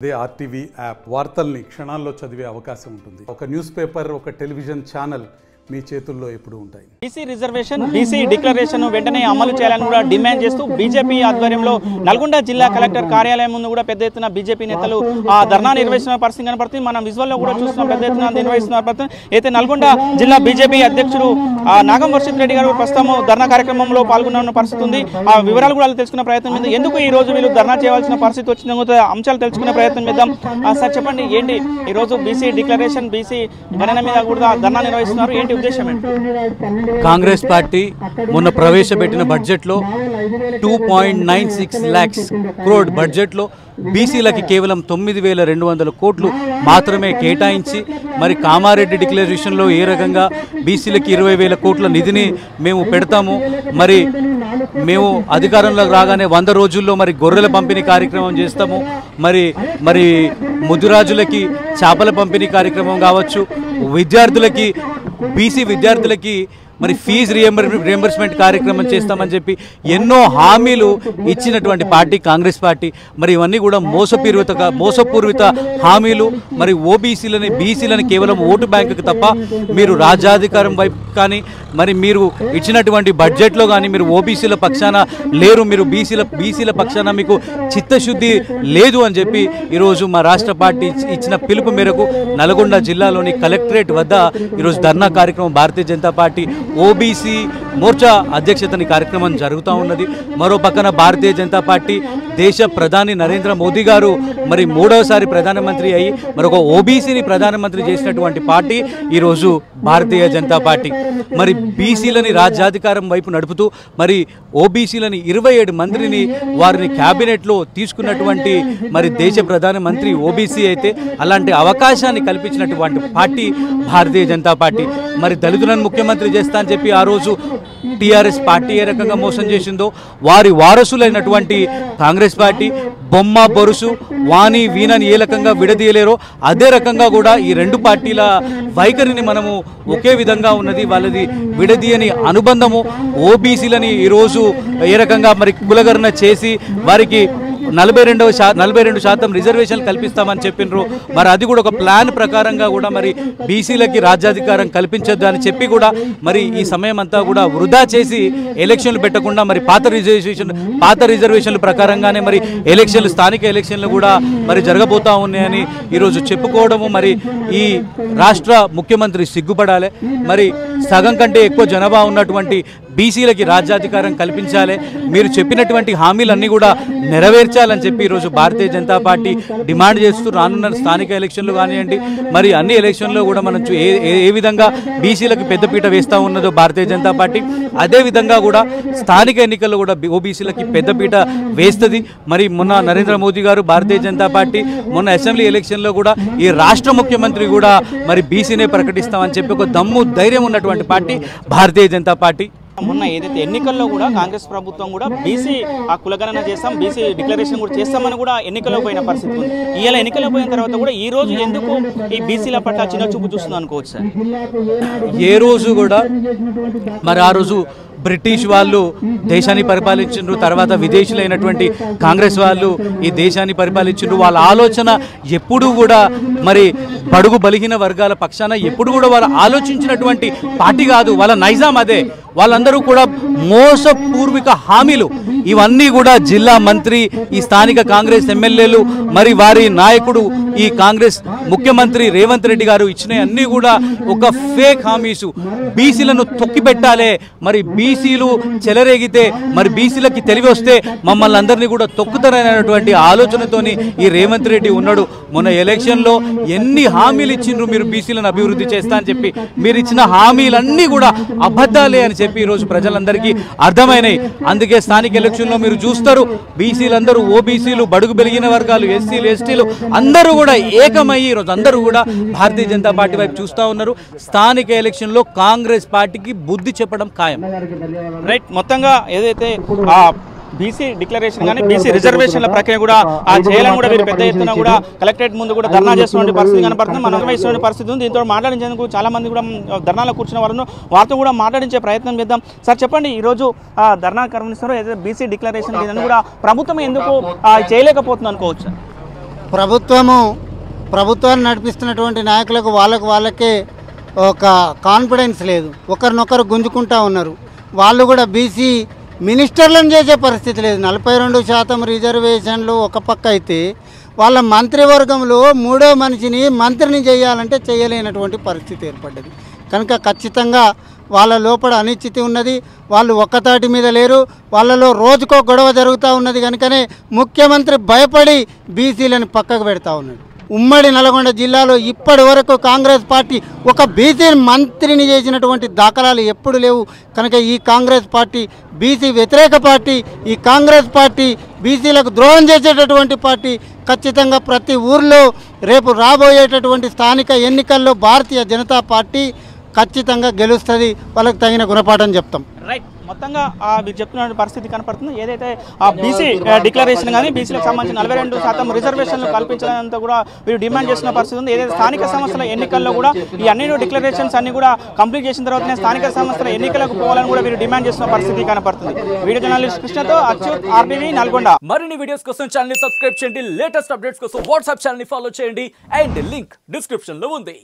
అదే RTV app వార్తల్ని క్షణాల్లో చదివే అవకాశం ఉంటుంది. ఒక న్యూస్ పేపర్, ఒక టెలివిజన్ ఛానల్ మీ చేతుల్లో ఎప్పుడు ఉంటాయి. బీసీ రిజర్వేషన్, బీసీ డిక్లరేషన్ వెంటనే అమలు చేయాలని కూడా డిమాండ్ చేస్తూ బీజేపీ ఆధ్వర్యంలో నల్గొండ జిల్లా కలెక్టర్ కార్యాలయం ముందు కూడా పెద్ద ఎత్తున బీజేపీ నేతలు ధర్నా నిర్వహిస్తున్న పరిస్థితి కనపడుతుంది. మనం విజువల్లో కూడా చూస్తున్నాం, పెద్ద ఎత్తున నిర్వహిస్తున్న పరిస్థితి. అయితే నల్గొండ జిల్లా బీజేపీ అధ్యక్షుడు నాగం వర్షిత్ రెడ్డి గారు ప్రస్తుతం ధర్నా కార్యక్రమంలో పాల్గొన్న పరిస్థితి ఉంది. ఆ వివరాలు కూడా తెలుసుకునే ప్రయత్నం మీద, ఎందుకు ఈ రోజు వీళ్ళు ధర్నా చేయవలసిన పరిస్థితి వచ్చిందో అంశాలు తెలుసుకునే ప్రయత్నం చేద్దాం. సార్ చెప్పండి, ఏంటి ఈరోజు బీసీ డిక్లరేషన్, బీసీ గణన మీద కూడా ధర్నా నిర్వహిస్తున్నారు, ఏంటి ఉద్దేశం? కాంగ్రెస్ పార్టీ మొన్న ప్రవేశపెట్టిన బడ్జెట్లో 2.96 lakhs crore బడ్జెట్లో బీసీలకి కేవలం 9,200 కోట్లు మాత్రమే కేటాయించి, మరి కామారెడ్డి డిక్లరేషన్లో ఏ రకంగా బీసీలకి 20,000 కోట్ల నిధిని మేము పెడతాము, మరి మేము అధికారంలోకి రాగానే 100 రోజుల్లో మరి గొర్రెల పంపిణీ కార్యక్రమం చేస్తాము, మరి ముదిరాజులకి చేపల పంపిణీ కార్యక్రమం కావచ్చు, విద్యార్థులకి బీసీ విద్యార్థులకి మరి ఫీజు రియంబర్స్మెంట్ కార్యక్రమం చేస్తామని చెప్పి ఎన్నో హామీలు ఇచ్చినటువంటి పార్టీ కాంగ్రెస్ పార్టీ. మరి ఇవన్నీ కూడా మోసపూరిత హామీలు. మరి ఓబీసీలని బీసీలని కేవలం ఓటు బ్యాంకుకి తప్ప మీరు రాజ్యాధికారం వైపు కానీ, మరి మీరు ఇచ్చినటువంటి బడ్జెట్లో కానీ మీరు ఓబీసీల పక్షాన లేరు, మీరు బీసీల పక్షాన మీకు చిత్తశుద్ధి లేదు అని చెప్పి ఈరోజు మా రాష్ట్ర పార్టీ ఇచ్చిన పిలుపు మేరకు నల్గొండ జిల్లాలోని కలెక్టరేట్ వద్ద ఈరోజు ధర్నా కార్యక్రమం భారతీయ జనతా పార్టీ ఓబీసీ మోర్చా అధ్యక్షతని కార్యక్రమం జరుగుతూ ఉన్నది. మరో పక్కన భారతీయ జనతా పార్టీ దేశ ప్రధాని నరేంద్ర మోదీ గారు మరి 3వసారి ప్రధానమంత్రి అయ్యి మరొక ఓబీసీని ప్రధానమంత్రి చేసినటువంటి పార్టీ ఈరోజు భారతీయ జనతా పార్టీ. మరి బీసీలని రాజ్యాధికారం వైపు నడుపుతూ మరి ఓబీసీలని 27 మందిని వారిని క్యాబినెట్లో తీసుకున్నటువంటి మరి దేశ ప్రధానమంత్రి ఓబీసీ అయితే, అలాంటి అవకాశాన్ని కల్పించినటువంటి పార్టీ భారతీయ జనతా పార్టీ. మరి దళితులను ముఖ్యమంత్రి చేస్తా అని చెప్పి ఆ రోజు టీఆర్ఎస్ పార్టీ ఏ రకంగా మోసం చేసిందో, వారి వారసులైనటువంటి కాంగ్రెస్ పార్టీ బొమ్మ బొరుసు వాణి వీణని ఏ రకంగా విడదీయలేరో అదే రకంగా కూడా ఈ రెండు పార్టీల వైఖరిని మనము ఒకే విధంగా ఉన్నది. వాళ్ళది విడదీయని అనుబంధము. ఓబీసీలని ఈరోజు ఏ రకంగా మరి కులగణన చేసి వారికి 42% రిజర్వేషన్ కల్పిస్తామని చెప్పినారు. మరి అది కూడా ఒక ప్లాన్ ప్రకారంగా కూడా మరి బీసీలకి రాజ్యాధికారం కల్పించొద్దు అని చెప్పి కూడా మరి ఈ సమయం అంతా కూడా వృధా చేసి ఎలక్షన్లు పెట్టకుండా మరి పాత రిజర్వేషన్ల ప్రకారంగానే మరి స్థానిక ఎలక్షన్లు కూడా మరి జరగబోతా ఉన్నాయని ఈరోజు చెప్పుకోవడము. మరి ఈ రాష్ట్ర ముఖ్యమంత్రి సిగ్గుపడాలి. మరి సగం కంటే ఎక్కువ జనాభా ఉన్నటువంటి బీసీలకి రాజ్యాధికారం కల్పించాలి, మీరు చెప్పినటువంటి హామీలన్నీ కూడా నెరవేర్చాలని చెప్పి ఈరోజు భారతీయ జనతా పార్టీ డిమాండ్ చేస్తూ రానున్న స్థానిక ఎలక్షన్లు కానివ్వండి, మరి అన్ని ఎలక్షన్లో కూడా మనం ఏ విధంగా బీసీలకు పెద్దపీట వేస్తూ ఉన్నదో భారతీయ జనతా పార్టీ, అదేవిధంగా కూడా స్థానిక ఎన్నికల్లో కూడా ఓబీసీలకి పెద్దపీట వేస్తుంది. మరి మొన్న నరేంద్ర మోదీ గారు భారతీయ జనతా పార్టీ మొన్న అసెంబ్లీ ఎలక్షన్లో కూడా ఈ రాష్ట్ర ముఖ్యమంత్రి కూడా మరి బీసీనే ప్రకటిస్తామని చెప్పి ఒక దమ్ము ధైర్యం ఉన్నటువంటి పార్టీ భారతీయ జనతా పార్టీ. మొన్న ఏదైతే ఎన్నికల్లో కూడా కాంగ్రెస్ ప్రభుత్వం కూడా బీసీ కులగణన చేస్తాం, బీసీ డిక్లరేషన్ కూడా చేస్తామని కూడా ఎన్నికల్లో పోయిన పరిస్థితి ఉంది. ఇవాళ ఎన్నికల్లో పోయిన తర్వాత కూడా ఈ రోజు ఎందుకు ఈ బీసీల పట్ల చిన్న చూపు చూస్తుంది అనుకోవచ్చు సార్? ఏ రోజు కూడా మరి ఆ రోజు బ్రిటిష్ వాళ్ళు దేశాన్ని పరిపాలించారు, తర్వాత విదేశీయులైనటువంటి కాంగ్రెస్ వాళ్ళు ఈ దేశాన్ని పరిపాలించారు. వాళ్ళ ఆలోచన ఎప్పుడూ కూడా మరి బడుగు బలిహీన వర్గాల పక్షాన ఎప్పుడు కూడా వాళ్ళు ఆలోచించినటువంటి పార్టీ కాదు. వాళ్ళ నైజాం అదే. వాళ్ళందరూ కూడా మోసపూర్వక హామీలు ఇవన్నీ కూడా జిల్లా మంత్రి, ఈ స్థానిక కాంగ్రెస్ ఎమ్మెల్యేలు, మరి వారి నాయకుడు ఈ కాంగ్రెస్ ముఖ్యమంత్రి రేవంత్ రెడ్డి గారు ఇచ్చినవి అన్నీ కూడా ఒక ఫేక్ హామీసు. బీసీలను తొక్కిపెట్టాలి, మరి బీసీలు చెలరేగితే మరి బీసీలకి తెలివి వస్తే మమ్మల్ని అందరినీ కూడా తొక్కుతారనేటువంటి ఆలోచనతోని ఈ రేవంత్ రెడ్డి ఉన్నాడు. మొన్న ఎలక్షన్లో ఎన్ని హామీలు ఇచ్చిండ్రు, మీరు బీసీలను అభివృద్ధి చేస్తా అని చెప్పి, మీరు ఇచ్చిన హామీలన్నీ కూడా అబద్ధాలే అని చెప్పి ఈరోజు ప్రజలందరికీ అర్థమైనాయి. అందుకే స్థానిక ఎలక్షన్లో మీరు చూస్తారు, బీసీలందరూ, ఓబీసీలు, బడుగు బలిగిన వర్గాలు, ఎస్సీలు, ఎస్టీలు అందరూ కూడా ఏకమయ్యి ఈరోజు అందరూ కూడా భారతీయ జనతా పార్టీ వైపు చూస్తూ ఉన్నారు. స్థానిక ఎలక్షన్లో కాంగ్రెస్ పార్టీకి బుద్ధి చెప్పడం ఖాయం. రైట్. మొత్తంగా ఏదైతే బీసీ డిక్లరేషన్ కానీ బీసీ రిజర్వేషన్ల ప్రక్రియ కూడా చేయాలని కూడా వీరు పెద్ద ఎత్తున కూడా కలెక్టరేట్ ముందు కూడా ధర్నా చేస్తున్న పరిస్థితి కనపడుతుంది. మనం నిర్వహిస్తున్న పరిస్థితి ఉంది. దీంతో మాట్లాడించేందుకు చాలా మంది కూడా ధర్నాలో కూర్చున్న వారు వారితో కూడా మాట్లాడించే ప్రయత్నం చేద్దాం. సార్ చెప్పండి, ఈరోజు ధర్నా కర్మనిస్తారు ఏదైతే బీసీ డిక్లరేషన్ కూడా ప్రభుత్వం ఎందుకు చేయలేకపోతుంది అనుకోవచ్చు? ప్రభుత్వాన్ని నడిపిస్తున్నటువంటి నాయకులకు వాళ్ళకే ఒక కాన్ఫిడెన్స్ లేదు, ఒకరినొకరు గుంజుకుంటా ఉన్నారు. వాళ్ళు కూడా బీసీ మినిస్టర్లను చేసే పరిస్థితి లేదు. 42% రిజర్వేషన్లు ఒక పక్క అయితే వాళ్ళ మంత్రివర్గంలో మూడో మనిషిని మంత్రిని చేయాలంటే చేయలేనటువంటి పరిస్థితి ఏర్పడ్డది. కనుక ఖచ్చితంగా వాళ్ళ లోపల అనిశ్చితి ఉన్నది. వాళ్ళు ఒక్కతాటి మీద లేరు. వాళ్ళలో రోజుకో గొడవ జరుగుతూ ఉన్నది. కనుకనే ముఖ్యమంత్రి భయపడి బీసీలను పక్కకు పెడతా ఉన్నాడు. ఉమ్మడి నల్గొండ జిల్లాలో ఇప్పటి వరకు కాంగ్రెస్ పార్టీ ఒక బీసీ మంత్రిని చేసినటువంటి దాఖలాలు ఎప్పుడు లేవు. కనుక ఈ కాంగ్రెస్ పార్టీ బీసీ వ్యతిరేక పార్టీ, ఈ కాంగ్రెస్ పార్టీ బీసీలకు ద్రోహం చేసేటటువంటి పార్టీ. ఖచ్చితంగా ప్రతి ఊర్లో రేపు రాబోయేటటువంటి స్థానిక ఎన్నికల్లో భారతీయ జనతా పార్టీ ఖచ్చితంగా గెలుస్తుంది. వాళ్ళకి తగిన గుణపాఠం చెప్తాం. రైట్, మొత్తంగా మీరు చెప్తున్న పరిస్థితి కనపడుతుంది. ఏదైతే ఆ బీసీ డిక్లరేషన్ కానీ బీసీలకు సంబంధించిన 42% రిజర్వేషన్లు కల్పించాలంతా కూడా వీరు డిమాండ్ చేస్తున్న పరిస్థితి ఉంది. ఏదైతే స్థానిక సంస్థల ఎన్నికల్లో కూడా ఈ అన్ని డిక్లరేషన్స్ అన్ని కూడా కంప్లీట్ చేసిన తర్వాతనే స్థానిక సంస్థల ఎన్నికలకు పోవాలని కూడా వీరు డిమాండ్ చేస్తున్న పరిస్థితి కనపడుతుంది. వీడియో జర్నలిస్ట్ కృష్ణతో అచ్యుత్, ఆర్టీవీ నల్గొండ. మరిన్ని వీడియోస్ కోసం ఛానల్ ని సబ్స్క్రైబ్ చేయండి, లేటెస్ట్ అప్డేట్స్ కోసం వాట్సాప్ ఛానల్ ని ఫాలో చేయండి అండ్ లింక్ డిస్క్రిప్షన్ లో ఉంది.